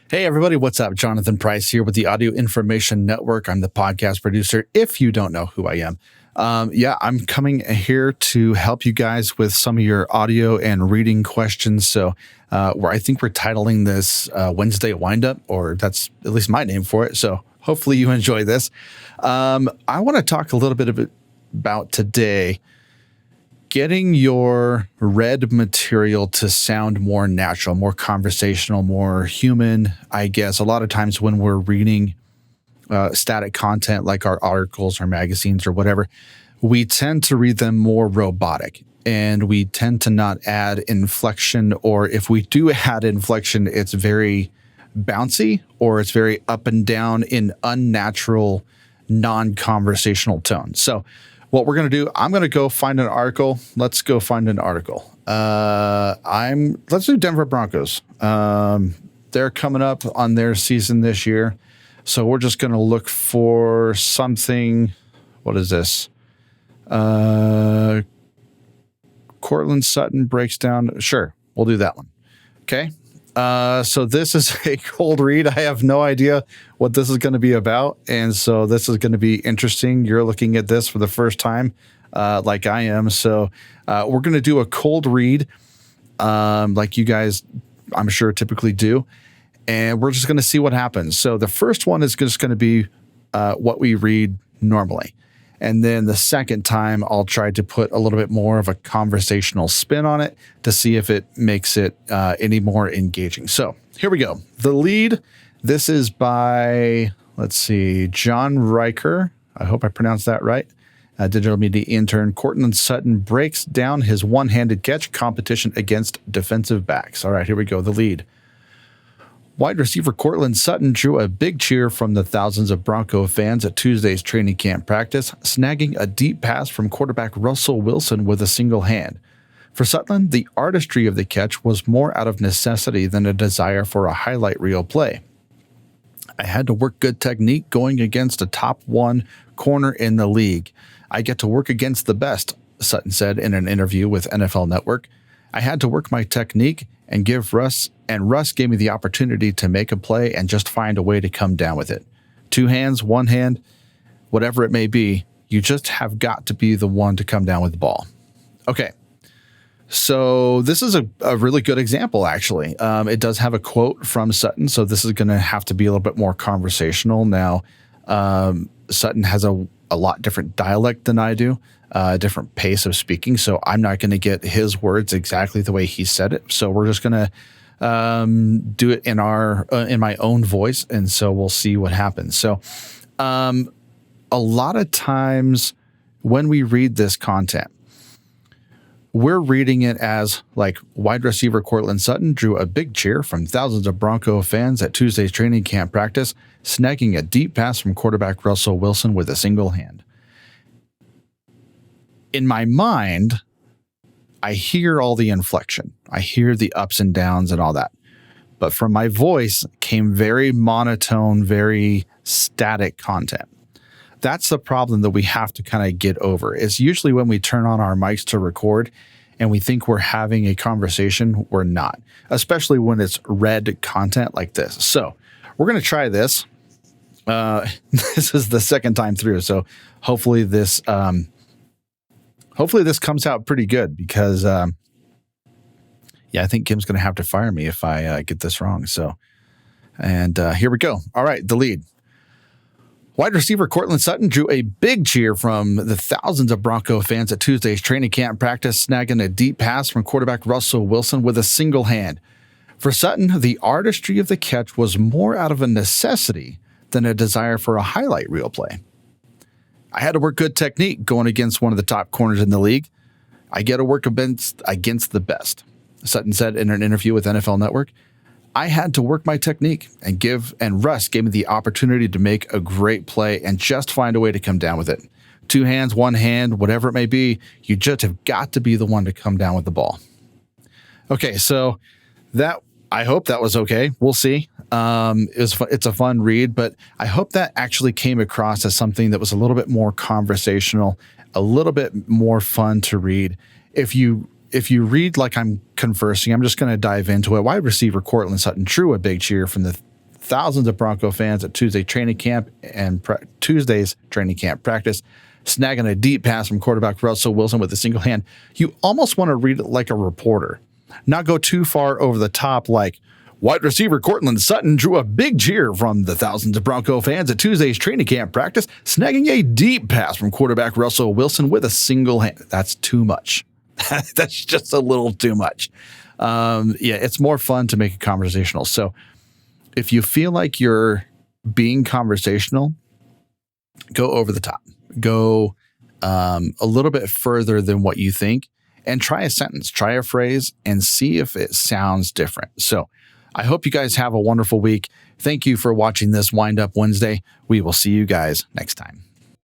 Hey, everybody, what's up? Jonathan Price here with the Audio Information Network. I'm the podcast producer, if you don't know who I am. I'm coming here to help you guys with some of your audio and reading questions. So, where I think we're titling this Wednesday Windup, or that's at least my name for it. So, hopefully, you enjoy this. I want to talk a little bit about today getting your read material to sound more natural, more conversational, more human, I guess. A lot of times when we're reading static content like our articles or magazines or whatever, we tend to read them more robotic, and we tend to not add inflection, or if we do add inflection, it's very bouncy or it's very up and down in unnatural, non-conversational tone. So what we're going to do, I'm going to go find an article. Let's go find an article. Let's do Denver Broncos. They're coming up on their season this year. So we're just going to look for something. What is this? Cortland Sutton breaks down. Sure. We'll do that one. Okay. So this is a cold read. I have no idea what this is going to be about. And so this is going to be interesting. You're looking at this for the first time, like I am. So we're going to do a cold read, like you guys, I'm sure, typically do. And we're just going to see what happens. So the first one is just going to be what we read normally. And then the second time, I'll try to put a little bit more of a conversational spin on it to see if it makes it any more engaging. So here we go. The lead, this is by, let's see, John Riker. I hope I pronounced that right. Digital media intern. Cortland Sutton breaks down his one-handed catch competition against defensive backs. All right, here we go. The lead. Wide receiver Cortland Sutton drew a big cheer from the thousands of Bronco fans at Tuesday's training camp practice, snagging a deep pass from quarterback Russell Wilson with a single hand. For Sutton, the artistry of the catch was more out of necessity than a desire for a highlight reel play. I had to work good technique going against a top one corner in the league. I get to work against the best, Sutton said in an interview with NFL Network. I had to work my technique and Russ gave me the opportunity to make a play and just find a way to come down with it. Two hands, one hand, whatever it may be, you just have got to be the one to come down with the ball. Okay, so this is a really good example, actually. It does have a quote from Sutton, so this is going to have to be a little bit more conversational. Now, Sutton has a lot different dialect than I do. A different pace of speaking, so I'm not going to get his words exactly the way he said it. So we're just going to do it in my own voice, and so we'll see what happens. So a lot of times when we read this content, we're reading it as like wide receiver Cortland Sutton drew a big cheer from thousands of Bronco fans at Tuesday's training camp practice, snagging a deep pass from quarterback Russell Wilson with a single hand. In my mind, I hear all the inflection. I hear the ups and downs and all that. But from my voice came very monotone, very static content. That's the problem that we have to kind of get over. It's usually when we turn on our mics to record and we think we're having a conversation, we're not, especially when it's read content like this. So we're going to try this. This is the second time through. So hopefully this comes out pretty good because, I think Kim's going to have to fire me if I get this wrong. So, and here we go. All right, the lead. Wide receiver Cortland Sutton drew a big cheer from the thousands of Bronco fans at Tuesday's training camp practice, snagging a deep pass from quarterback Russell Wilson with a single hand. For Sutton, the artistry of the catch was more out of a necessity than a desire for a highlight reel play. I had to work good technique going against one of the top corners in the league. I get to work against the best, Sutton said in an interview with NFL Network. I had to work my technique and Russ gave me the opportunity to make a great play and just find a way to come down with it. Two hands, one hand, whatever it may be, you just have got to be the one to come down with the ball. Okay, so I hope that was okay. We'll see. It's a fun read, but I hope that actually came across as something that was a little bit more conversational, a little bit more fun to read. If you read like I'm conversing, I'm just going to dive into it. Wide receiver Cortland Sutton drew a big cheer from the thousands of Bronco fans at Tuesday's training camp practice, snagging a deep pass from quarterback Russell Wilson with a single hand. You almost want to read it like a reporter, not go too far over the top like, wide receiver Cortland Sutton drew a big cheer from the thousands of Bronco fans at Tuesday's training camp practice, snagging a deep pass from quarterback Russell Wilson with a single hand. That's too much. That's just a little too much. It's more fun to make it conversational. So if you feel like you're being conversational, go over the top. Go a little bit further than what you think and try a sentence, try a phrase, and see if it sounds different. So I hope you guys have a wonderful week. Thank you for watching this Wind Up Wednesday. We will see you guys next time.